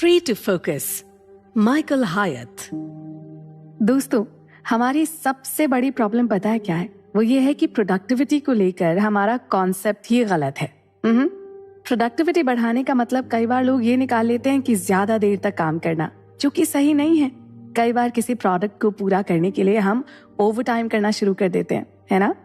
Free to focus. Michael हायत। दोस्तों, हमारी सबसे बड़ी प्रॉब्लम पता है क्या है? वो ये है कि प्रोडक्टिविटी को लेकर हमारा कॉन्सेप्ट ही गलत है। प्रोडक्टिविटी बढ़ाने का मतलब कई बार लोग ये निकाल लेते हैं कि ज्यादा देर तक काम करना, जो कि सही नहीं है। कई बार किसी प्रोडक्ट को पूरा करने के लिए हम ओवर टाइम करना शुरू कर देते हैं, है ना?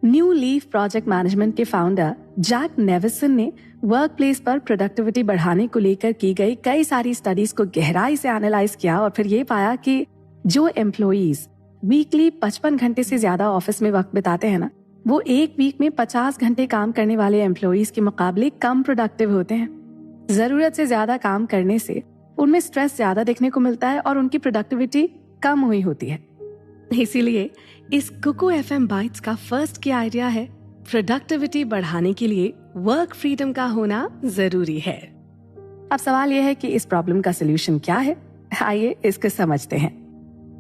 न्यू लीफ प्रोजेक्ट मैनेजमेंट के फाउंडर जैक नेविसन ने वर्क प्लेस पर प्रोडक्टिविटी बढ़ाने को लेकर की गई कई सारी स्टडीज को गहराई से एनालाइज किया और फिर ये पाया कि जो एम्प्लॉइज वीकली 55 घंटे से ज्यादा ऑफिस में वक्त बिताते हैं ना, वो एक वीक में 50 घंटे काम करने वाले एम्प्लॉइज के मुकाबले कम प्रोडक्टिव होते हैं। जरूरत से ज्यादा काम करने से उनमें स्ट्रेस ज्यादा देखने को मिलता है और उनकी प्रोडक्टिविटी कम हुई होती है। इसीलिए इस कुकू एफएम बाइट्स का फर्स्ट की आइडिया है, प्रोडक्टिविटी बढ़ाने के लिए वर्क फ्रीडम का होना जरूरी है। अब सवाल यह है कि इस प्रॉब्लम का सोल्यूशन क्या है? आइए इसको समझते हैं।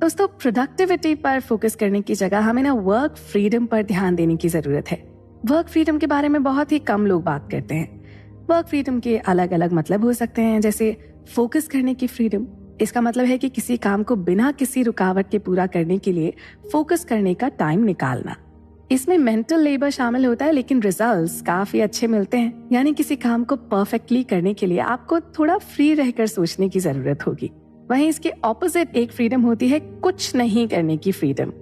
दोस्तों, प्रोडक्टिविटी पर फोकस करने की जगह हमें ना वर्क फ्रीडम पर ध्यान देने की जरूरत है। वर्क फ्रीडम के बारे में बहुत ही कम लोग बात करते हैं। वर्क फ्रीडम के अलग अलग मतलब हो सकते हैं, जैसे फोकस करने की फ्रीडम। इसका मतलब है कि किसी काम को बिना किसी रुकावट के पूरा करने के लिए फोकस करने का टाइम निकालना। इसमें मेंटल लेबर शामिल होता है, लेकिन रिजल्ट्स काफी अच्छे मिलते हैं। यानी किसी काम को परफेक्टली करने के लिए आपको थोड़ा फ्री रहकर सोचने की जरूरत होगी। वहीं इसके ऑपोजिट एक फ्रीडम होती है कुछ नहीं करने की फ्रीडम।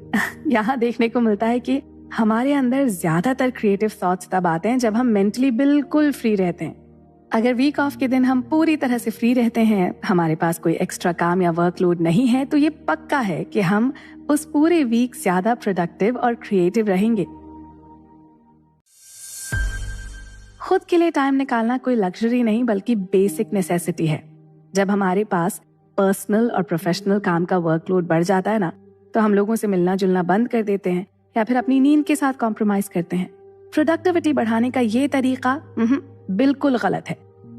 यहाँ देखने को मिलता है कि हमारे अंदर ज्यादातर क्रिएटिव थॉट्स तब आते हैं जब हम मेंटली बिल्कुल फ्री रहते हैं। अगर वीक ऑफ के दिन हम पूरी तरह से फ्री रहते हैं, हमारे पास कोई एक्स्ट्रा काम या वर्कलोड नहीं है, तो ये पक्का है कि हम उस पूरे वीक ज्यादा प्रोडक्टिव और क्रिएटिव रहेंगे। खुद के लिए टाइम निकालना कोई लग्जरी नहीं बल्कि बेसिक नेसेसिटी है। जब हमारे पास पर्सनल और प्रोफेशनल काम का वर्कलोड बढ़ जाता है ना, तो हम लोगों से मिलना जुलना बंद कर देते हैं या फिर अपनी नींद के साथ कॉम्प्रोमाइज करते हैं। प्रोडक्टिविटी बढ़ाने का ये तरीका बिल्कुल गलत है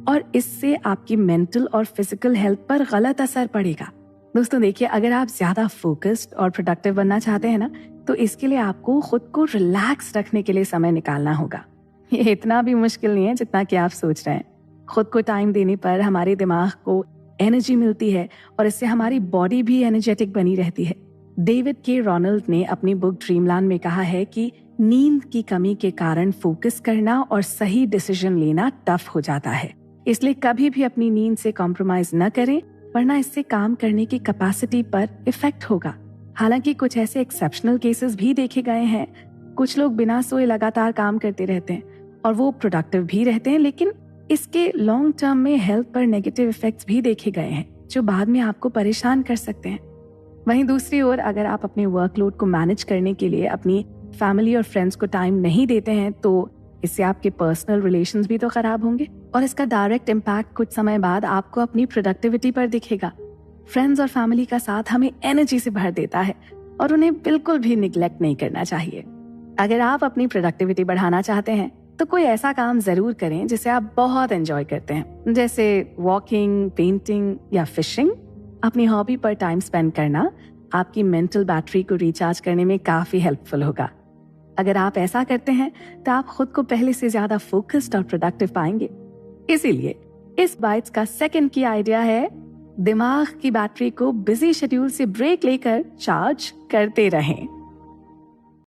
और इससे आपकी मेंटल और फिजिकल हेल्थ पर गलत असर पड़ेगा। दोस्तों देखिए, अगर आप ज्यादा फोकस्ड और प्रोडक्टिव बनना चाहते हैं ना, तो इसके लिए आपको खुद को रिलैक्स रखने के लिए समय निकालना होगा। ये इतना भी मुश्किल नहीं है जितना कि आप सोच रहे हैं। खुद को टाइम देने पर हमारे दिमाग को एनर्जी मिलती है और इससे हमारी बॉडी भी एनर्जेटिक बनी रहती है। डेविड के रोनाल्ड ने अपनी बुक ड्रीमलैंड में कहा है कि नींद की कमी के कारण फोकस करना और सही डिसीजन लेना टफ हो जाता है। इसलिए कभी भी अपनी नींद से कॉम्प्रोमाइज न करें, वरना इससे काम करने की कैपेसिटी पर इफेक्ट होगा। हालांकि कुछ ऐसे एक्सेप्शनल केसेस भी देखे गए हैं। कुछ लोग बिना सोए लगातार काम करते रहते हैं और वो प्रोडक्टिव भी रहते हैं, लेकिन इसके लॉन्ग टर्म में हेल्थ पर नेगेटिव इफेक्ट्स भी देखे गए हैं, जो बाद में आपको परेशान कर सकते हैं। वहीं दूसरी ओर, अगर आप अपने वर्कलोड को मैनेज करने के लिए अपनी फैमिली और फ्रेंड्स को टाइम नहीं देते हैं, तो इससे आपके पर्सनल रिलेशंस भी तो खराब होंगे और इसका डायरेक्ट इम्पैक्ट कुछ समय बाद आपको अपनी प्रोडक्टिविटी पर दिखेगा। फ्रेंड्स और फैमिली का साथ हमें एनर्जी से भर देता है और उन्हें बिल्कुल भी निग्लेक्ट नहीं करना चाहिए। अगर आप अपनी प्रोडक्टिविटी बढ़ाना चाहते हैं, तो कोई ऐसा काम जरूर करें जिसे आप बहुत एंजॉय करते हैं, जैसे वॉकिंग, पेंटिंग या फिशिंग। अपनी हॉबी पर टाइम स्पेंड करना आपकी मेंटल बैटरी को रिचार्ज करने में काफी हेल्पफुल होगा। अगर आप ऐसा करते हैं तो आप खुद को पहले से ज्यादा फोकस्ड और प्रोडक्टिव पाएंगे। इसीलिए इस बाइट्स का सेकंड की आइडिया है, दिमाग की बैटरी को बिजी शेड्यूल से ब्रेक लेकर चार्ज करते रहें।